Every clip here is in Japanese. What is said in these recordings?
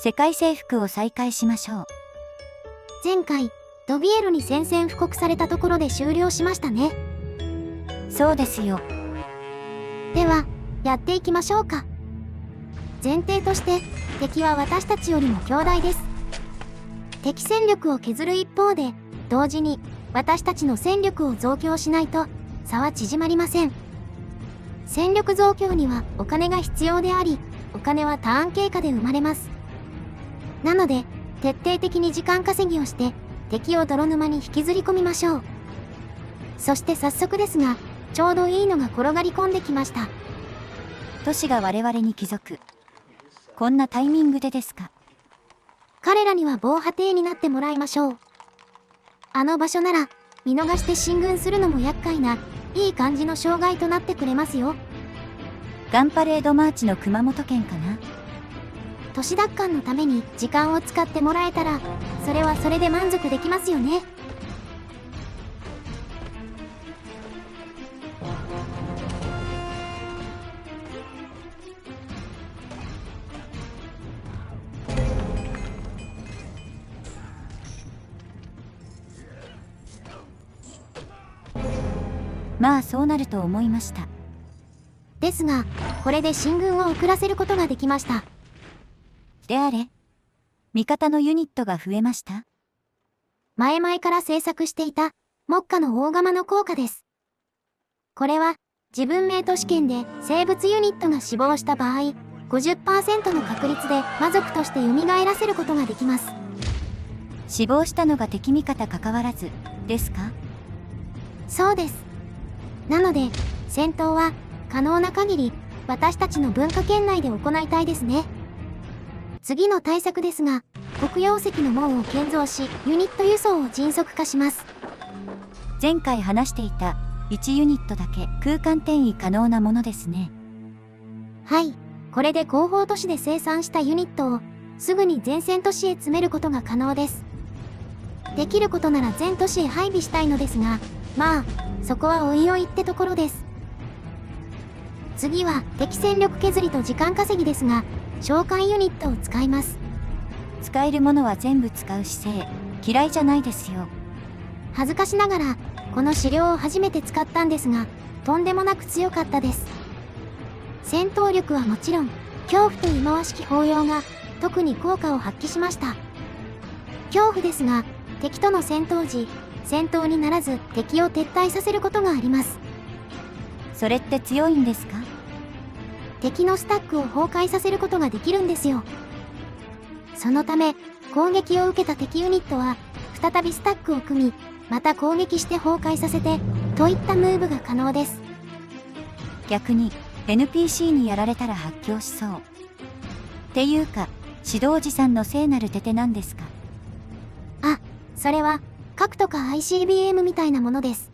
世界征服を再開しましょう。前回、ドビエルに宣戦布告されたところで終了しましたね。そうですよ。では、やっていきましょうか。前提として、敵は私たちよりも強大です。敵戦力を削る一方で、同時に私たちの戦力を増強しないと差は縮まりません。戦力増強にはお金が必要であり、お金はターン経過で生まれます。なので、徹底的に時間稼ぎをして敵を泥沼に引きずり込みましょう。そして早速ですが、ちょうどいいのが転がり込んできました。都市が我々に帰属。こんなタイミングでですか？彼らには防波堤になってもらいましょう。あの場所なら、見逃して進軍するのも厄介な、いい感じの障害となってくれますよ。ガンパレードマーチの熊本県かな？都市奪還のために時間を使ってもらえたら、それはそれで満足できますよね。まあそうなると思いました。ですが、これで進軍を遅らせることができました。であれ、味方のユニットが増えました？前々から制作していた、目下の大釜の効果です。これは、自分名都市圏で生物ユニットが死亡した場合、50% の確率で魔族として蘇らせることができます。死亡したのが敵味方関わらず、ですか？そうです。なので、戦闘は可能な限り私たちの文化圏内で行いたいですね。次の対策ですが、黒曜石の門を建造し、ユニット輸送を迅速化します。前回話していた1ユニットだけ空間転移可能なものですね。はい、これで後方都市で生産したユニットをすぐに前線都市へ詰めることが可能です。できることなら全都市へ配備したいのですが、まあ、そこはおいおいってところです。次は敵戦力削りと時間稼ぎですが、召喚ユニットを使います。使えるものは全部使う姿勢、嫌いじゃないですよ。恥ずかしながら、この資料を初めて使ったんですが、とんでもなく強かったです。戦闘力はもちろん、恐怖と忌まわしき抱擁が特に効果を発揮しました。恐怖ですが、敵との戦闘時、戦闘にならず敵を撤退させることがあります。それって強いんですか？敵のスタックを崩壊させることができるんですよ。そのため、攻撃を受けた敵ユニットは、再びスタックを組み、また攻撃して崩壊させて、といったムーブが可能です。逆に、NPC にやられたら発狂しそう。っていうか、指導士さんの聖なる手手なんですか？あ、それは、核とか ICBM みたいなものです。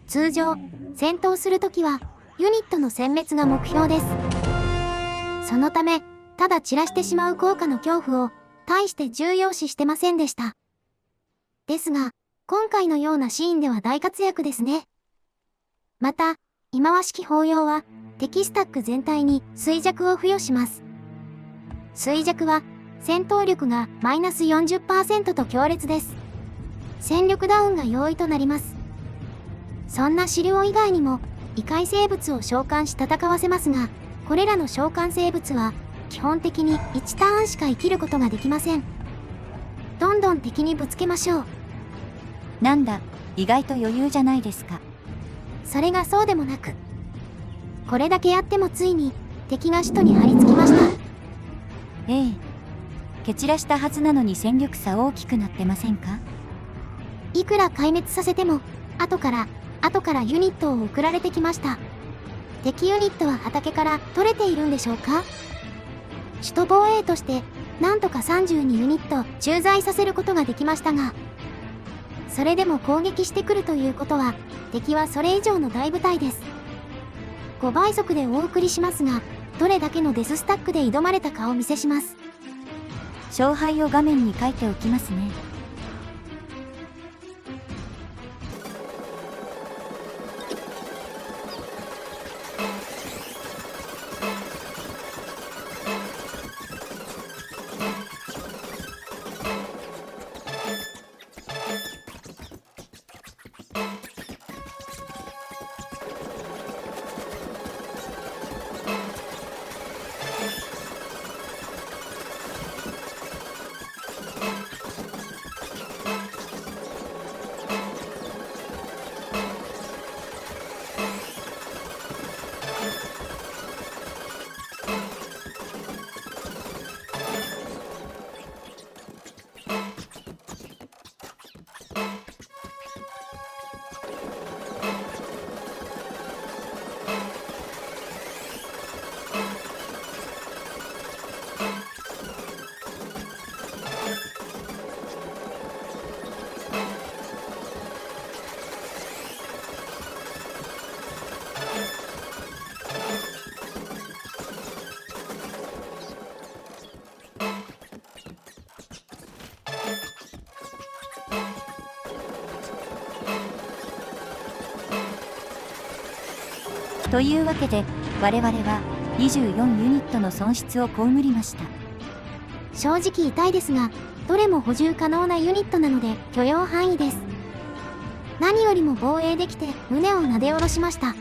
通常、戦闘するときは、ユニットの殲滅が目標です。そのため、ただ散らしてしまう効果の恐怖を、大して重要視してませんでした。ですが、今回のようなシーンでは大活躍ですね。また、忌まわしき抱擁は、敵スタック全体に衰弱を付与します。衰弱は、戦闘力がマイナス 40% と強烈です。戦力ダウンが容易となります。そんな資料以外にも、異界生物を召喚し戦わせますが、これらの召喚生物は、基本的に1ターンしか生きることができません。どんどん敵にぶつけましょう。なんだ、意外と余裕じゃないですか。それがそうでもなく、これだけやってもついに敵が首都に張り付きました。ええ。蹴散らしたはずなのに戦力差大きくなってませんか？いくら壊滅させても、後からユニットを送られてきました。敵ユニットは畑から取れているんでしょうか？首都防衛として、なんとか32ユニット駐在させることができましたが、それでも攻撃してくるということは、敵はそれ以上の大部隊です。5倍速でお送りしますが、どれだけのデススタックで挑まれたかお見せします。勝敗を画面に書いておきますね。というわけで我々は24ユニットの損失を被りました。正直痛いですが、どれも補充可能なユニットなので許容範囲です。何よりも防衛できて胸をなで下ろしました。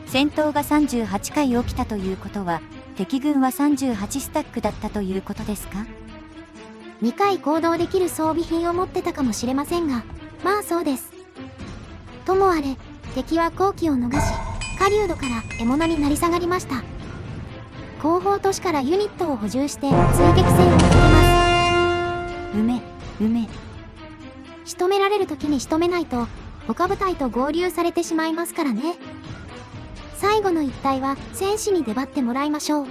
戦闘が38回起きたということは、敵軍は38スタックだったということですか？2回行動できる装備品を持ってたかもしれませんが、まあそうです。ともあれ、敵は好機を逃し、狩人から獲物になり下がりました。後方都市からユニットを補充して追撃戦をかけます。仕留められる時に仕留めないと他部隊と合流されてしまいますからね。最後の一体は戦士に出張ってもらいましょう。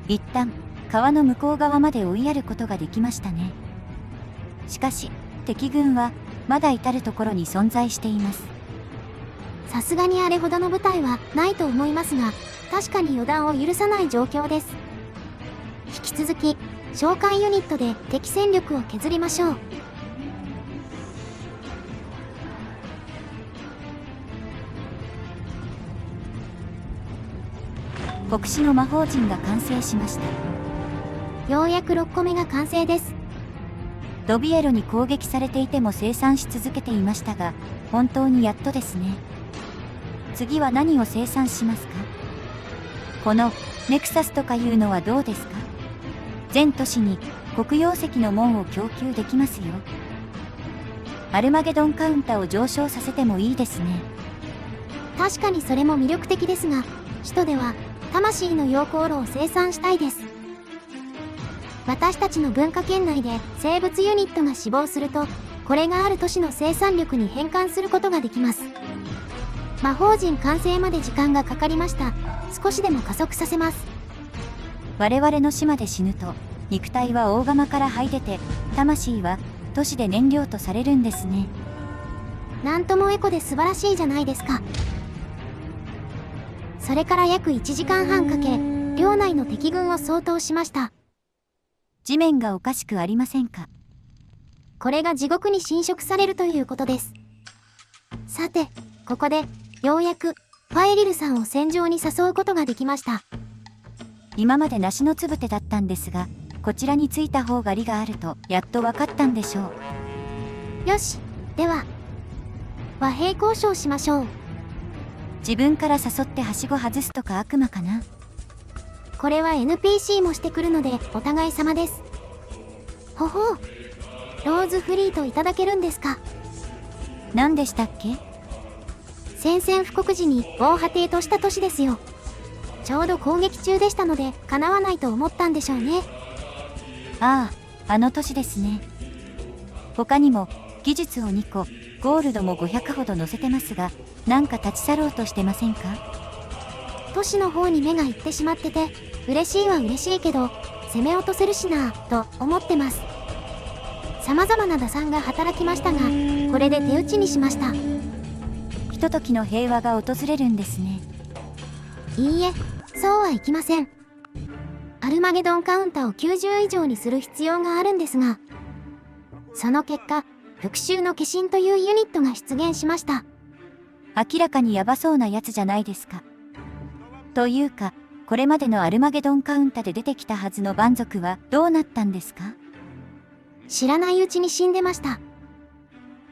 一旦川の向こう側まで追いやることができましたね。しかし敵軍はまだ至る所に存在しています。さすがにあれほどの部隊はないと思いますが、確かに予断を許さない状況です。引き続き召喚ユニットで敵戦力を削りましょう。国士の魔法陣が完成しました。ようやく6個目が完成です。ドビエロに攻撃されていても生産し続けていましたが、本当にやっとですね。次は何を生産しますか？このネクサスとかいうのはどうですか？全都市に黒曜石の門を供給できますよ。アルマゲドンカウンターを上昇させてもいいですね。確かにそれも魅力的ですが、首都では魂の溶鉱炉を生産したいです。私たちの文化圏内で生物ユニットが死亡すると、これがある都市の生産力に変換することができます。魔法陣完成まで時間がかかりました。少しでも加速させます。我々の島で死ぬと、肉体は大釜から這い出て、魂は都市で燃料とされるんですね。なんともエコで素晴らしいじゃないですか。それから約1時間半かけ、領内の敵軍を掃討しました。地面がおかしくありませんか？これが地獄に侵食されるということです。さて、ここで、ようやく、ファイリルさんを戦場に誘うことができました。今まで梨のつぶてだったんですが、こちらに着いた方が利があると、やっと分かったんでしょう。よし、では、和平交渉しましょう。自分から誘ってはしご外すとか悪魔かな？これは NPC もしてくるのでお互い様です。ほほう。ローズフリートいただけるんですか？何でしたっけ？宣戦布告時に防波堤とした都市ですよ。ちょうど攻撃中でしたので叶わないと思ったんでしょうね。ああ、あの都市ですね。他にも技術を2個、ゴールドも500ほど載せてますが、なんか立ち去ろうとしてませんか？都市の方に目がいってしまってて、嬉しいは嬉しいけど、攻め落とせるしなぁと思ってます。様々な打算が働きましたが、これで手打ちにしました。ひとときの平和が訪れるんですね。いいえ、そうはいきません。アルマゲドンカウンターを90以上にする必要があるんですが、その結果、復讐の化身というユニットが出現しました。明らかにヤバそうなやつじゃないですか。というか、これまでのアルマゲドンカウンターで出てきたはずの蛮族はどうなったんですか？知らないうちに死んでました。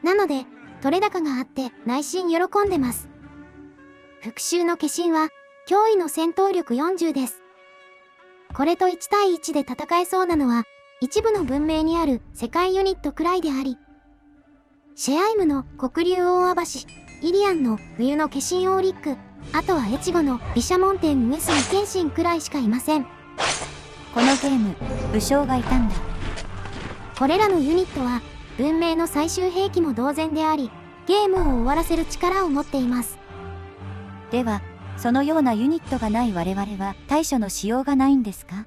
なので、取れ高があって内心喜んでます。復讐の化身は、驚異の戦闘力40です。これと1対1で戦えそうなのは、一部の文明にある世界ユニットくらいであり、シェアイムの黒竜大網走、イリアンの冬の化身オーリック、あとは越後の毘沙門天上杉謙信くらいしかいません。このゲーム、武将がいたんだ。これらのユニットは、文明の最終兵器も同然であり、ゲームを終わらせる力を持っています。では、そのようなユニットがない我々は対処のしようがないんですか？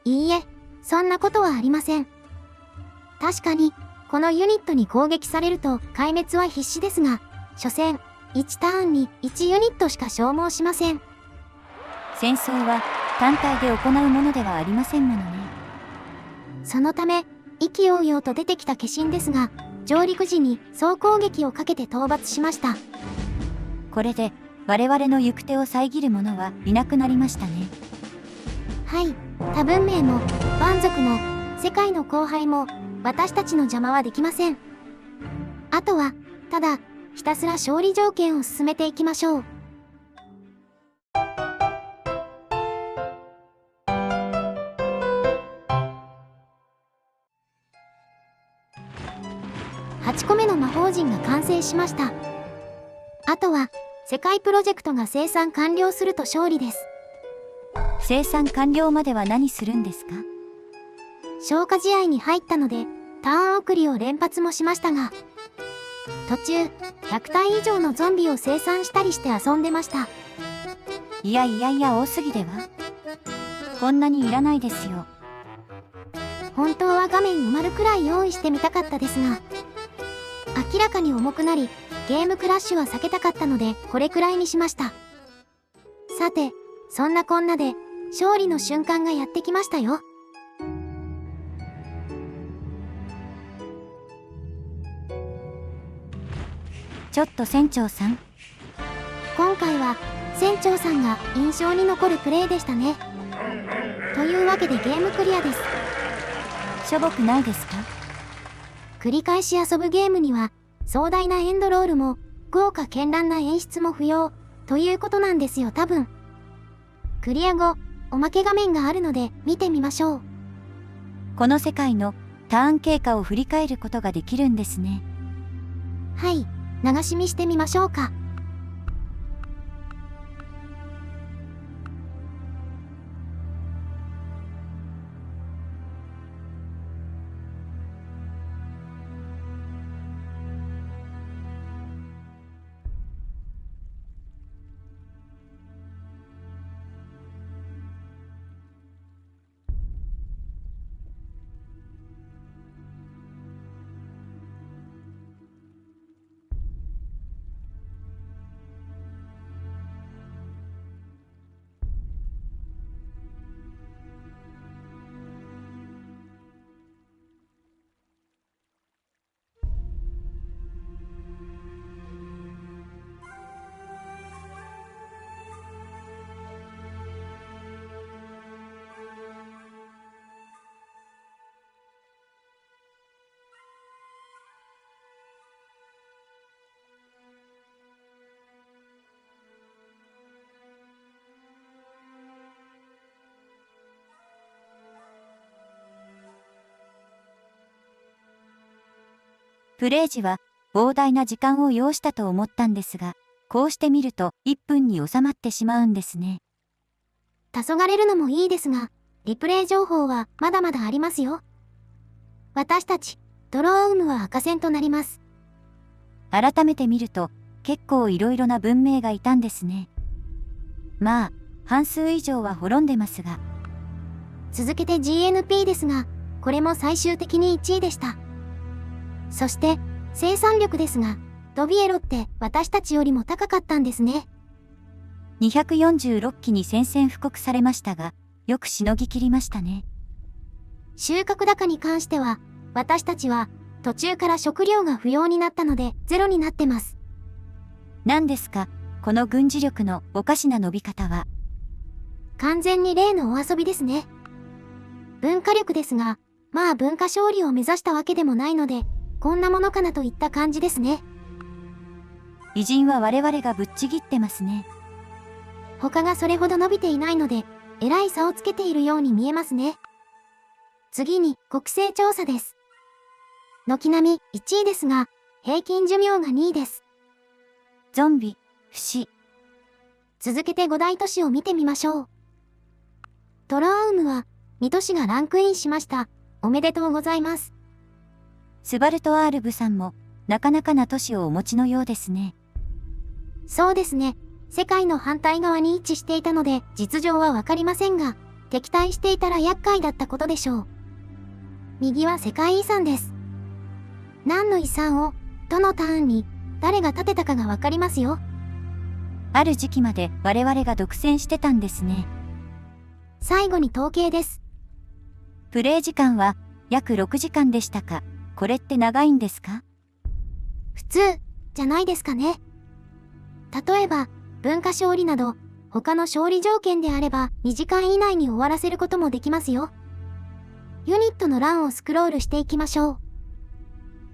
いいえ、そんなことはありません。確かに、このユニットに攻撃されると壊滅は必至ですが、所詮、1ターンに1ユニットしか消耗しません。戦争は単体で行うものではありませんものね。そのため、意気揚々と出てきた化身ですが、上陸時に総攻撃をかけて討伐しました。これで我々の行く手を遮る者はいなくなりましたね。はい、多文明も、蛮族も、世界の後輩も、私たちの邪魔はできません。あとは、ただ、ひたすら勝利条件を進めていきましょう。8個目の魔法陣が完成しました。あとは、世界プロジェクトが生産完了すると勝利です。生産完了までは何するんですか？消化試合に入ったので、ターン送りを連発もしましたが、途中、100体以上のゾンビを生産したりして遊んでました。いやいやいや多すぎでは？こんなにいらないですよ。本当は画面埋まるくらい用意してみたかったですが、明らかに重くなり、ゲームクラッシュは避けたかったので、これくらいにしました。さて、そんなこんなで、勝利の瞬間がやってきましたよ。ちょっと船長さん。今回は、船長さんが印象に残るプレイでしたね。というわけでゲームクリアです。しょぼくないですか？繰り返し遊ぶゲームには、壮大なエンドロールも、豪華絢爛な演出も不要、ということなんですよ多分。クリア後、おまけ画面があるので見てみましょう。この世界のターン経過を振り返ることができるんですね。はい、流し見してみましょうか。プレイ時は膨大な時間を要したと思ったんですが、こうして見ると1分に収まってしまうんですね。黄昏れるのもいいですが、リプレイ情報はまだまだありますよ。私たち、ドローウムは赤線となります。改めて見ると、結構いろいろな文明がいたんですね。まあ、半数以上は滅んでますが。続けて GNP ですが、これも最終的に1位でした。そして、生産力ですが、ドビエロって私たちよりも高かったんですね。246機に宣戦布告されましたが、よくしのぎきりましたね。収穫高に関しては、私たちは途中から食料が不要になったのでゼロになってます。何ですか、この軍事力のおかしな伸び方は。完全に例のお遊びですね。文化力ですが、まあ文化勝利を目指したわけでもないので、こんなものかなといった感じですね。偉人は我々がぶっちぎってますね。他がそれほど伸びていないので、えらい差をつけているように見えますね。次に国勢調査です。軒並み1位ですが、平均寿命が2位です。ゾンビ、不死。続けて5大都市を見てみましょう。トロアウムは2都市がランクインしました。おめでとうございます。スバルトアールブさんもなかなかな都市をお持ちのようですね。そうですね。世界の反対側に位置していたので実情はわかりませんが、敵対していたら厄介だったことでしょう。右は世界遺産です。何の遺産を、どのターンに、誰が建てたかがわかりますよ。ある時期まで我々が独占してたんですね。最後に統計です。プレイ時間は約6時間でしたか。これって長いんですか？普通、じゃないですかね。例えば、文化勝利など、他の勝利条件であれば2時間以内に終わらせることもできますよ。ユニットの欄をスクロールしていきましょう。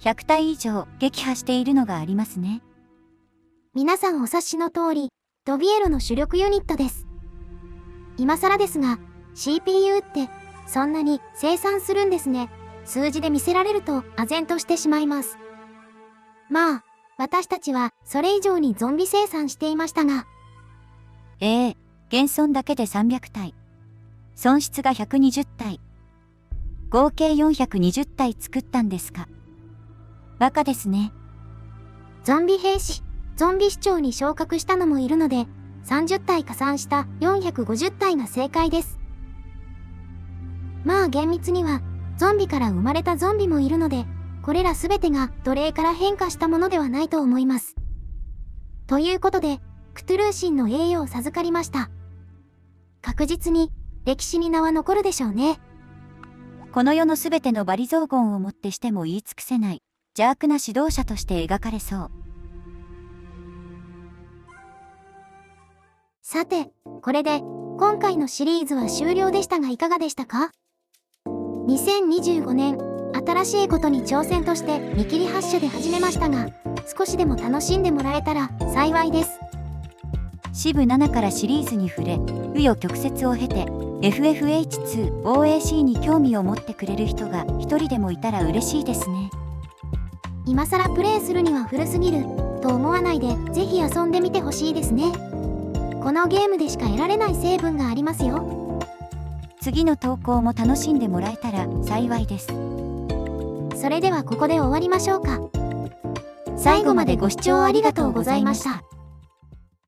100体以上撃破しているのがありますね。皆さんお察しの通り、ドビエロの主力ユニットです。今更ですが、CPU ってそんなに生産するんですね。数字で見せられると唖然としてしまいます。まあ、私たちはそれ以上にゾンビ生産していましたが。現存だけで300体。損失が120体。合計420体作ったんですか。バカですね。ゾンビ兵士、ゾンビ市長に昇格したのもいるので、30体加算した450体が正解です。まあ厳密には、ゾンビから生まれたゾンビもいるので、これらすべてが奴隷から変化したものではないと思います。ということで、クトゥルー神の栄誉を授かりました。確実に歴史に名は残るでしょうね。この世のすべてのバリゾーゴンをもってしても言い尽くせない邪悪な指導者として描かれそう。さて、これで今回のシリーズは終了でしたがいかがでしたか？2025年、新しいことに挑戦として見切り発車で始めましたが、少しでも楽しんでもらえたら幸いです。支部7からシリーズに触れ、紆余曲折を経て FFH2 OAC に興味を持ってくれる人が一人でもいたら嬉しいですね。今更プレイするには古すぎると思わないで、ぜひ遊んでみてほしいですね。このゲームでしか得られない成分がありますよ。次の投稿も楽しんでもらえたら幸いです。それではここで終わりましょうか。最後までご視聴ありがとうございました。